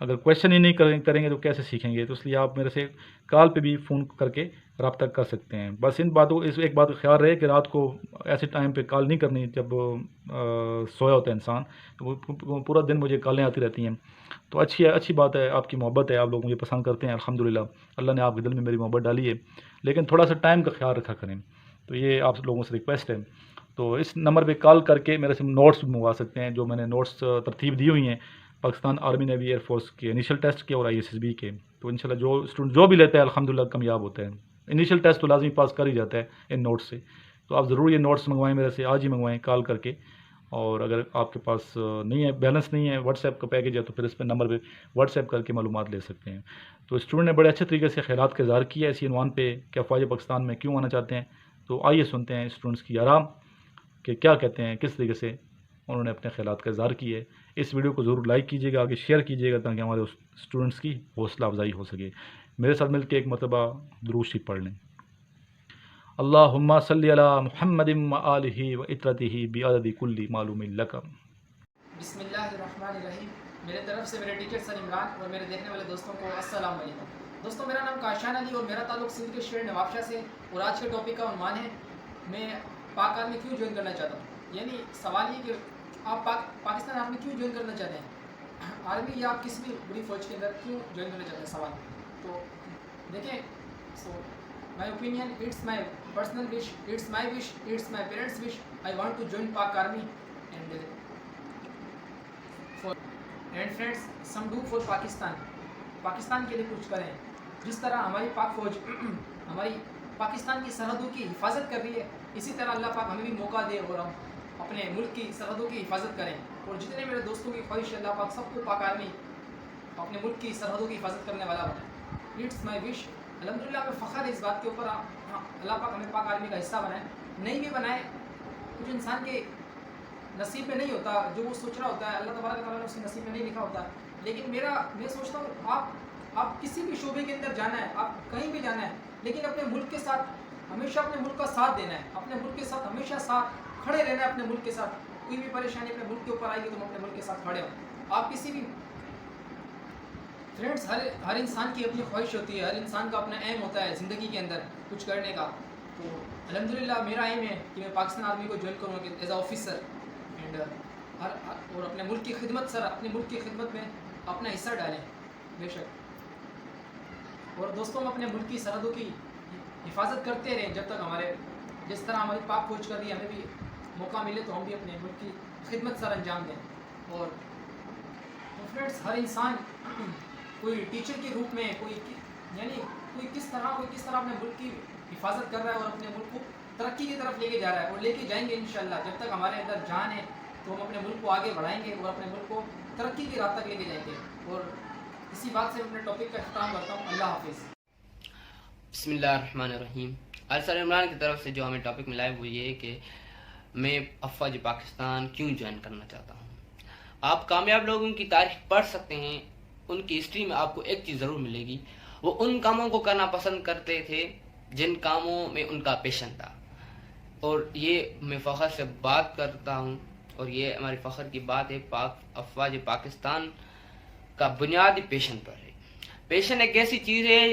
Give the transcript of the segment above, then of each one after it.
اگر کویشچن ہی نہیں کریں گے تو کیسے سیکھیں گے؟ تو اس لیے آپ میرے سے کال پہ بھی فون کر کے رابطہ کر سکتے ہیں. بس ایک بات کا خیال رہے کہ رات کو ایسے ٹائم پہ کال نہیں کرنی جب سویا ہوتا ہے انسان. وہ پورا دن مجھے کالیں آتی رہتی ہیں. تو اچھی بات ہے، آپ کی محبت ہے، آپ لوگ مجھے پسند کرتے ہیں، الحمدللہ اللہ نے آپ کے دل میں میری محبت ڈالی ہے. لیکن تھوڑا سا ٹائم کا خیال رکھا کریں. تو یہ آپ لوگوں سے ریکویسٹ ہے. تو اس نمبر پہ کال کر کے میرے سے نوٹس بھی منگوا سکتے ہیں، جو میں نے نوٹس ترتیب دی ہوئی ہیں Pakistan army navy air force کے انیشل ٹیسٹ کے اور ISSB کے. تو انشاءاللہ جو اسٹوڈنٹ جو بھی لیتا ہے الحمدللہ کامیاب ہوتا ہے. انیشل ٹیسٹ تو لازمی پاس کر ہی جاتا ہے ان نوٹس سے. تو آپ ضرور یہ نوٹس منگوائیں میرے سے، آج ہی منگوائیں کال کر کے. اور اگر آپ کے پاس نہیں ہے، بیلنس نہیں ہے، واٹس ایپ کا پیکج ہے، تو پھر اس پہ نمبر پہ واٹس ایپ کر کے معلومات لے سکتے ہیں. تو اسٹوڈنٹ نے بڑے اچھے طریقے سے خیالات کا اظہار کیا اسی عنوان پہ کہ افواج پاکستان میں کیوں آنا چاہتے ہیں. تو آئیے سنتے ہیں اسٹوڈنٹس کی آرام کہ کیا کہتے ہیں، کس طریقے سے انہوں نے اپنے خیالات کا اظہار کیے. اس ویڈیو کو ضرور لائک کیجیے گا، آگے شیئر کیجیے گا تاکہ ہمارے اسٹوڈنٹس کی حوصلہ افزائی ہو سکے. میرے ساتھ مل کے ایک مرتبہ درود شریف پڑھ لیں. اللہم صلی علی محمد و آلہ و اطرتہ بعدد کل معلوم لک. بسم اللہ الرحمن الرحیم. میرے طرف سے میرے ٹیچر سر عمران اور میرے دیکھنے والے دوستوں کو السلام علیکم. دوستوں میرا نام کاشان علی اور میرا تعلق سندھ کے شہر نوابشاہ سے. اور آج کے ٹاپک کا عنوان ہے میں پاک آرمی کیوں جوائن کرنا چاہتا ہوں. یعنی سوال یہ کہ آپ پاکستان آرمی کیوں جوائن کرنا چاہتے ہیں، آرمی یا آپ کسی بھی بڑی فوج کے اندر کیوں جوائن کرنا چاہتے ہیں. سوال تو دیکھیں، so my opinion, it's my personal wish, it's my wish, it's my parents wish. I want to join Pak army and friends some do for Pakistan. Pakistan کے لیے کچھ کریں. جس طرح ہماری پاک فوج ہماری پاکستان کی سرحدوں کی حفاظت کر رہی ہے، اسی طرح اللہ پاک ہمیں بھی موقع دے اور ہم اپنے ملک کی سرحدوں کی حفاظت کریں. اور جتنے میرے دوستوں کی خواہش ہے اللہ پاک سب کو پاک آرمی اپنے ملک کی سرحدوں کی حفاظت کرنے والا بنائے. اٹس مائی وش. الحمدللہ ہمیں فخر ہے اس بات کے اوپر، اللہ پاک ہمیں پاک آرمی کا حصہ بنائے. نہیں بھی بنائے، کچھ انسان کے نصیب میں نہیں ہوتا جو وہ سوچ رہا ہوتا ہے، اللہ تبارک تعالیٰ نے اس کے نصیب میں نہیں لکھا ہوتا. لیکن میں سوچتا ہوں آپ کسی بھی شعبے کے اندر جانا ہے، آپ کہیں بھی جانا ہے، لیکن اپنے ملک کے ساتھ ہمیشہ اپنے ملک کا ساتھ دینا ہے، اپنے ملک کے ساتھ ہمیشہ ساتھ کھڑے رہنا ہے. اپنے ملک کے ساتھ کوئی بھی پریشانی اپنے ملک کے اوپر آئے گی تو ہم اپنے ملک کے ساتھ کھڑے ہوں. آپ کسی بھی فرینڈس، ہر انسان کی اپنی خواہش ہوتی ہے، ہر انسان کا اپنا ایم ہوتا ہے زندگی کے اندر کچھ کرنے کا. تو الحمدللہ میرا ایم ہے کہ میں پاکستان آرمی کو جوائن کروں ایز اے آفیسر اینڈ اور اپنے ملک کی خدمت اپنے ملک کی خدمت میں اپنا حصہ ڈالیں بے شک. اور دوستوں ہم اپنے ملک کی سرحدوں کی حفاظت کرتے رہیں جب تک جس طرح ہماری پاک فوج کر رہی ہے، ہمیں بھی موقع ملے تو ہم بھی اپنے ملک کی خدمت سر انجام دیں. اور فرینڈس ہر انسان کوئی ٹیچر کے روپ میں کوئی کس طرح اپنے ملک کی حفاظت کر رہا ہے اور اپنے ملک کو ترقی کی طرف لے کے جا رہا ہے. اور لے کے جائیں گے انشاءاللہ. جب تک ہمارے اندر جان ہے تو ہم اپنے ملک کو آگے بڑھائیں گے اور اپنے ملک کو ترقی کی راہ تک لے کے جائیں گے. اور اسی بات سے اپنے ٹاپک کا اختتام کرتا ہوں. اللہ حافظ. بسم اللہ الرحمن الرحیم. آج سر عمران کی طرف سے جو ہمیں ٹاپک ملا ہے وہ یہ ہے کہ میں افواج پاکستان کیوں جوائن کرنا چاہتا ہوں. آپ کامیاب لوگوں کی تاریخ پڑھ سکتے ہیں، ان کی ہسٹری میں آپ کو ایک چیز ضرور ملے گی، وہ ان کاموں کو کرنا پسند کرتے تھے جن کاموں میں ان کا پیشن تھا. اور یہ میں فخر سے بات کرتا ہوں اور یہ ہماری فخر کی بات ہے. افواج پاکستان کا بنیادی پیشن پر ہے. پیشن ایک ایسی چیز ہے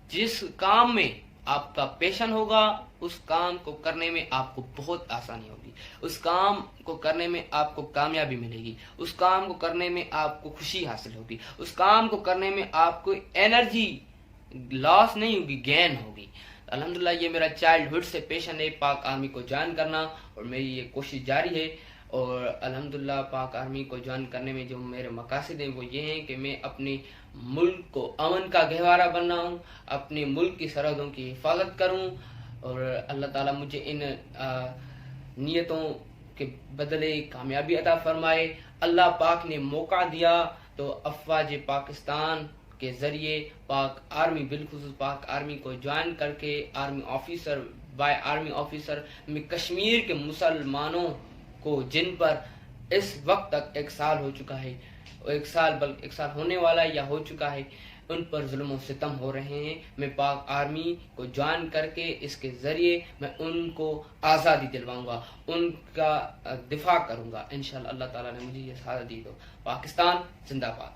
جس کام میں آپ کا پیشن ہوگا اس کام کو کرنے میں آپ کو بہت آسانی ہوگی، اس کام کو کرنے میں آپ کو کامیابی ملے گی، اس کام کو کرنے میں آپ کو خوشی حاصل ہوگی، اس کام کو کرنے میں آپ کو انرجی لاس نہیں ہوگی، گین ہوگی. الحمدللہ یہ میرا چائلڈ ہوڈ سے پیشن ہے پاک آرمی کو جوائن کرنا اور میری یہ کوشش جاری ہے. اور الحمدللہ پاک آرمی کو جوائن کرنے میں جو میرے مقاصد ہیں وہ یہ ہیں کہ میں اپنے ملک کو امن کا گہوارہ بناؤں، اپنے ملک کی سرحدوں کی حفاظت کروں اور اللہ تعالیٰ مجھے ان نیتوں کے بدلے کامیابی عطا فرمائے. اللہ پاک نے موقع دیا تو افواج پاکستان کے ذریعے پاک آرمی بالخصوص پاک آرمی کو جوائن کر کے آرمی آفیسر میں کشمیر کے مسلمانوں کو جن پر اس وقت تک 1 سال ہو چکا ہے، 1 سال ہونے والا یا ہو چکا ہے، ان پر ظلم و ستم ہو رہے ہیں. میں پاک آرمی کو جوائن کر کے اس کے ذریعے میں ان کو آزادی دلواؤں گا، ان کا دفاع کروں گا انشاءاللہ. اللہ تعالیٰ نے مجھے یہ سعادت دی. تو پاکستان زندہ باد.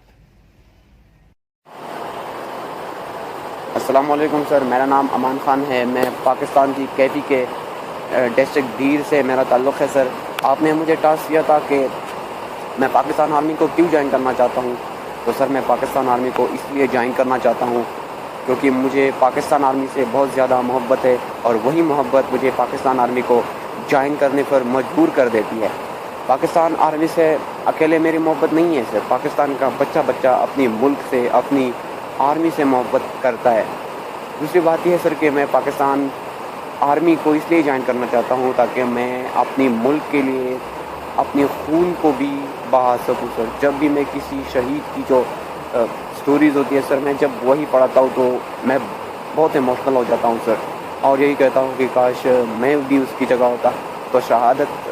السلام علیکم سر، میرا نام امان خان ہے، میں پاکستان کی کیفی کے ڈسٹرکٹ دیر سے میرا تعلق ہے سر۔ آپ نے مجھے ٹاسک کیا تھا کہ میں پاکستان آرمی کو کیوں جوائن کرنا چاہتا ہوں، تو سر میں پاکستان آرمی کو اس لیے جوائن کرنا چاہتا ہوں کیونکہ مجھے پاکستان آرمی سے بہت زیادہ محبت ہے، اور وہی محبت مجھے پاکستان آرمی کو جوائن کرنے پر مجبور کر دیتی ہے۔ پاکستان آرمی سے اکیلے میری محبت نہیں ہے سر، پاکستان کا بچہ بچہ اپنی ملک سے، اپنی آرمی سے محبت کرتا ہے۔ دوسری بات یہ ہے سر کہ میں پاکستان آرمی کو اس لیے جوائن کرنا چاہتا ہوں تاکہ میں اپنی ملک کے لیے اپنے خون کو بھی بہا سکوں سر۔ جب بھی میں کسی شہید کی جو سٹوریز ہوتی ہے سر، میں جب وہی پڑھتا ہوں تو میں بہت ایموشنل ہو جاتا ہوں سر، اور یہی کہتا ہوں کہ کاش میں بھی اس کی جگہ ہوتا تو شہادت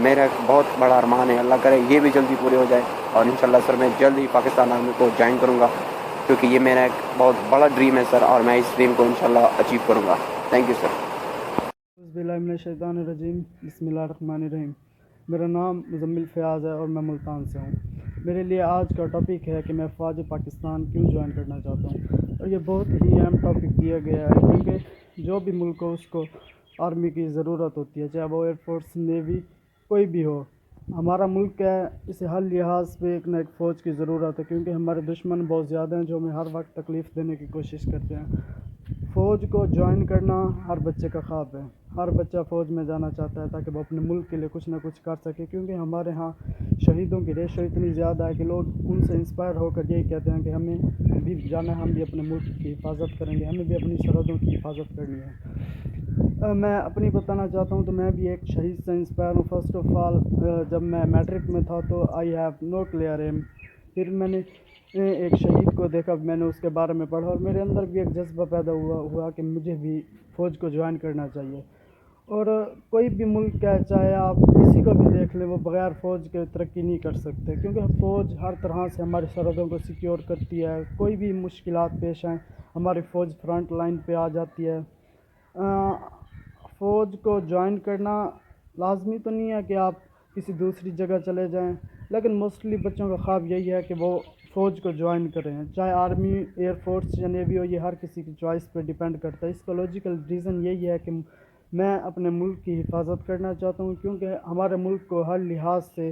میرا ایک بہت بڑا ارمان ہے، اللہ کرے یہ بھی جلدی پورے ہو جائے، اور انشاءاللہ سر میں جلد ہی پاکستان آرمی کو جوائن کروں گا کیونکہ یہ میرا ایک بہت بڑا ڈریم ہے سر، اور میں اس ڈریم کو انشاءاللہ اچیو کروں گا۔ Thank you sir. اعوذ باللہ من الشیطان الرجیم، بسم اللہ الرحمن الرحیم۔ میرا نام مزمل فیاض ہے اور میں ملتان سے ہوں۔ میرے لیے آج کا ٹاپک ہے کہ میں فوج پاکستان کیوں جوائن کرنا چاہتا ہوں، اور یہ بہت ہی اہم ٹاپک دیا گیا ہے کیونکہ جو بھی ملک ہو اس کو آرمی کی ضرورت ہوتی ہے، چاہے وہ ایئر فورس، نیوی، کوئی بھی ہو۔ ہمارا ملک ہے، اسے ہر لحاظ پہ ایک نہ ایک فوج کی ضرورت ہے کیونکہ ہمارے دشمن بہت زیادہ ہیں جو ہمیں ہر وقت تکلیف دینے کی کوشش کرتے ہیں۔ فوج کو جوائن کرنا ہر بچے کا خواب ہے، ہر بچہ فوج میں جانا چاہتا ہے تاکہ وہ اپنے ملک کے لیے کچھ نہ کچھ کر سکے، کیونکہ ہمارے ہاں شہیدوں کی ریشو اتنی زیادہ ہے کہ لوگ ان سے انسپائر ہو کر یہی کہتے ہیں کہ ہمیں بھی جانا ہے، ہم بھی اپنے ملک کی حفاظت کریں گے، ہمیں بھی اپنی سرحدوں کی حفاظت کرنی ہے۔ میں اپنی بتانا چاہتا ہوں تو میں بھی ایک شہید سے انسپائر ہوں۔ فرسٹ آف آل جب میں میٹرک میں تھا تو I have no clear aim, پھر میں نے ایک شہید کو دیکھا، میں نے اس کے بارے میں پڑھا اور میرے اندر بھی ایک جذبہ پیدا ہوا کہ مجھے بھی فوج کو جوائن کرنا چاہیے۔ اور کوئی بھی ملک ہے، چاہے آپ کسی کو بھی دیکھ لیں، وہ بغیر فوج کے ترقی نہیں کر سکتے کیونکہ فوج ہر طرح سے ہماری سرحدوں کو سیکیور کرتی ہے۔ کوئی بھی مشکلات پیش آئیں ہماری فوج فرنٹ لائن پہ آ جاتی ہے۔ فوج کو جوائن کرنا لازمی تو نہیں ہے کہ آپ کسی دوسری جگہ چلے جائیں، لیکن موسٹلی بچوں کا خواب یہی ہے کہ وہ فوج کو جوائن کریں، چاہے آرمی، ایئر فورس یا نیوی ہو، یہ ہر کسی کی چوائس پہ ڈیپینڈ کرتا ہے۔ اس کا لاجیکل ریزن یہی ہے کہ میں اپنے ملک کی حفاظت کرنا چاہتا ہوں کیونکہ ہمارے ملک کو ہر لحاظ سے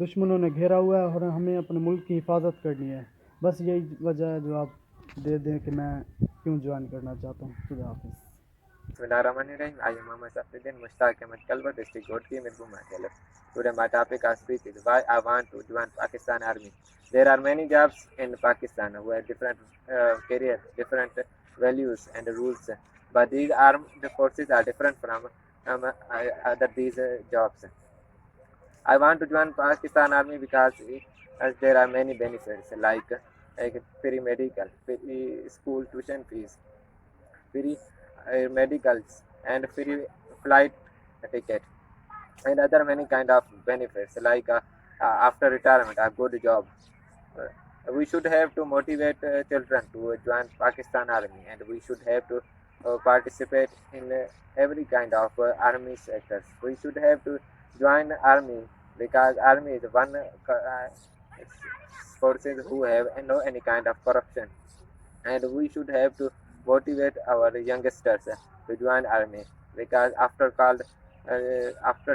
دشمنوں نے گھیرا ہوا ہے اور ہمیں اپنے ملک کی حفاظت کرنی ہے۔ بس یہی وجہ ہے جو آپ دے دیں کہ میں کیوں جوائن کرنا چاہتا ہوں۔ خدا حافظ۔ بسم اللہ الرحمن الرحیم. I am Muhammad Safruddin Mushtaq Ahmed Kalbar, District Gorki, Mirbhum, Kerala. Today my topic I speak is why I want to join Pakistan Army. There are many jobs in Pakistan who have different career, different values and rules, but these armed forces are different from other these jobs. I want to join Pakistan Army because as there are many benefits like free medical, free school tuition fees, free medicals and free flight ticket and other many kind of benefits like after retirement a good job. We should have to motivate children to join Pakistan Army, and we should have to participate in every kind of army sectors. We should have to join army because army is one forces who have no any kind of corruption, and we should have to motivate our youngsters to join army because after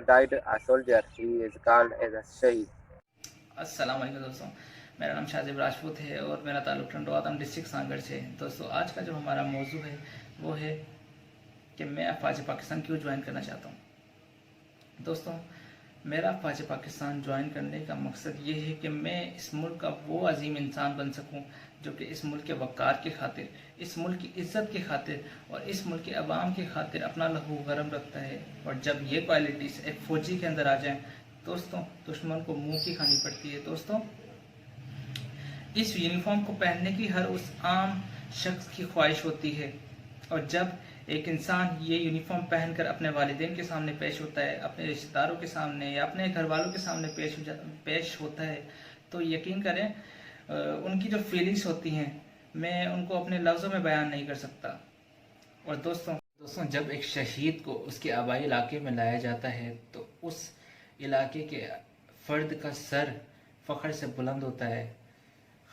died a soldier, he is called as a shaheed. السلام علیکم دوستوں، میرا نام شاہزیب راجپوت ہے اور میرا تعلق ٹنڈو آدم district سانگڑ سے ہے۔ دوستوں آج کا جو ہمارا موضوع ہے وہ ہے کہ میں افواج پاکستان کیوں جوائن کرنا چاہتا ہوں۔ دوستوں میرا افواج پاکستان جوائن کرنے کا مقصد یہ ہے کہ میں اس ملک کا وہ عظیم انسان بن سکوں جو کہ اس ملک کے وقار کی خاطر، اس ملک کی عزت کی خاطر اور اس ملک کے عوام کی خاطر اپنا لہو گرم رکھتا ہے، اور جب یہ کوالٹیز ایک فوجی کے اندر آ جائیں دوستوں دشمن کو منہ کی کھانی پڑتی ہے۔ دوستوں اس یونیفارم کو پہننے کی ہر اس عام شخص کی خواہش ہوتی ہے، اور جب ایک انسان یہ یونیفارم پہن کر اپنے والدین کے سامنے پیش ہوتا ہے، اپنے رشتہ داروں کے سامنے یا اپنے گھر والوں کے سامنے پیش ہوتا ہے تو یقین کریں ان کی جو فیلنگز ہوتی ہیں میں ان کو اپنے لفظوں میں بیان نہیں کر سکتا۔ اور دوستوں جب ایک شہید کو اس کے آبائی علاقے میں لایا جاتا ہے تو اس علاقے کے فرد کا سر فخر سے بلند ہوتا ہے،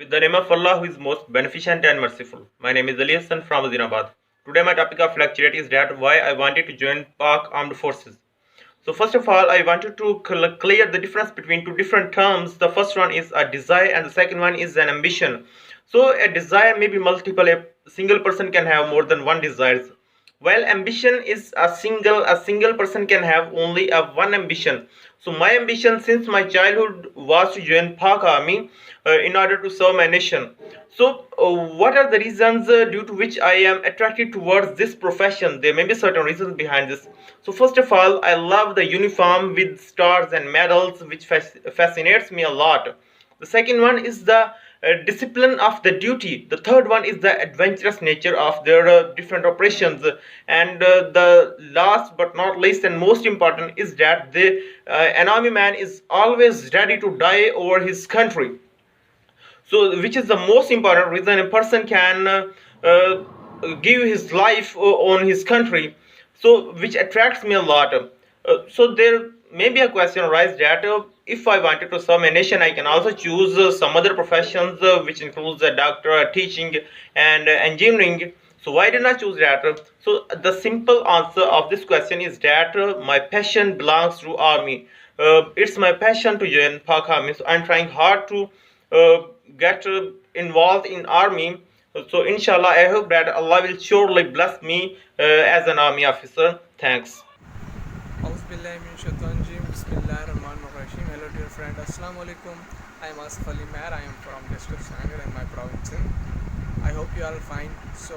With the name of Allah who is most beneficent and merciful. My name is Ali Hassan from Wazirabad. Today my topic of lecture is that why I wanted to join Pak Armed Forces. So first of all, I wanted to clear the difference between two different terms. The first one is a desire and the second one is an ambition. So a desire may be multiple. A single person can have more than one desire. While ambition is a single person can have only one ambition. So my ambition since my childhood was to join Pak Army in order to serve my nation. So what are the reasons due to which I am attracted towards this profession? There may be certain reasons behind this. So first of all, I love the uniform with stars and medals, which fascinates me a lot. The second one is the discipline of the duty. The third one is the adventurous nature of their different operations. And the last but not least and most important is that an army man is always ready to die over his country. So which is the most important reason a person can give his life on his country. So which attracts me a lot. So there may be a question arise that if I wanted to serve my nation, I can also choose some other professions which includes a doctor, teaching and engineering. So why did I choose that? So the simple answer of this question is that my passion belongs to army. It's my passion to join Pak Army. So I'm trying hard to get involved in army So inshallah, I hope that Allah will surely bless me as an army officer. Thanks. Hello dear friend, Assalamu alaikum. I am Asif Ali Mer. I am from district Srinagar and my province Sindh. I hope you are fine. So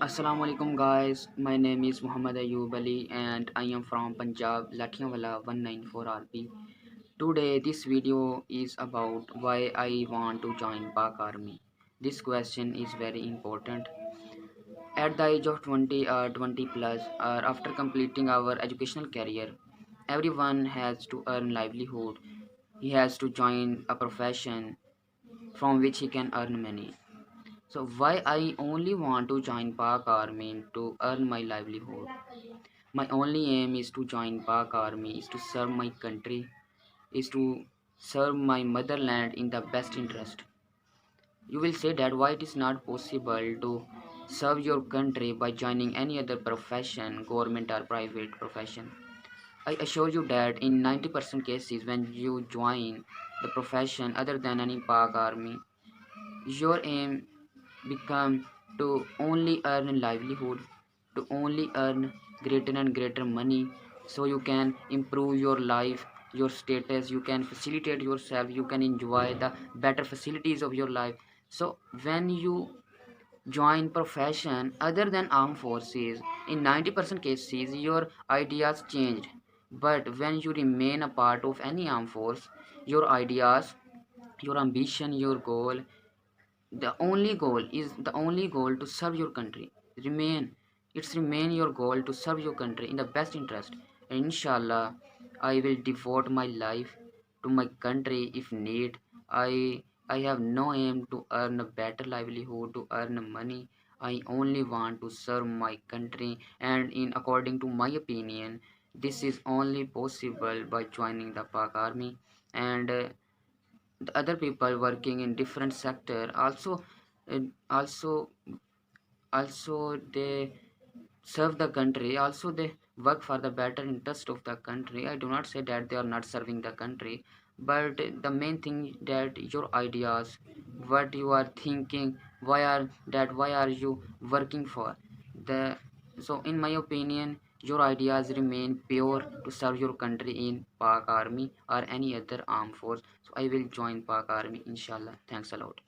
Assalamu alaikum guys, my name is Muhammad Ayub Ali and I am from Punjab, Lathianwala 194 RP. Today this video is about why I want to join Pak Army. This question is very important. At the age of 20 or 20 plus or after completing our educational career, everyone has to earn livelihood. He has to join a profession from which he can earn money. So why I only want to join Pak Army to earn my livelihood? My only aim is to join Pak Army is to serve my country, is to serve my motherland in the best interest. You will say that why it is not possible to serve your country by joining any other profession, government or private profession. I assure you that in 90% cases when you join the profession other than any Pak Army, your aim become to only earn livelihood, to only earn greater and greater money, so you can improve your life, your status, you can facilitate yourself, you can enjoy the better facilities of your life. So when you join profession other than armed forces, in 90% cases your ideas changed. But when you remain a part of any armed force, your ideas, your ambition, your goal, the only goal to serve your country. Remain your goal to serve your country in the best interest. And inshallah, I will devote my life to my country if need. I have no aim to earn a better livelihood, to earn money. I only want to serve my country, and in according to my opinion, this is only possible by joining the Pak Army. And the other people working in different sector also uh, also also they serve the country, also they work for the better interest of the country. I do not say that they are not serving the country, but the main thing that your ideas, what you are thinking, why are you working for the So in my opinion, your ideas remain pure to serve your country in Pak Army or any other armed force. So I will join Pak Army inshallah. Thanks a lot.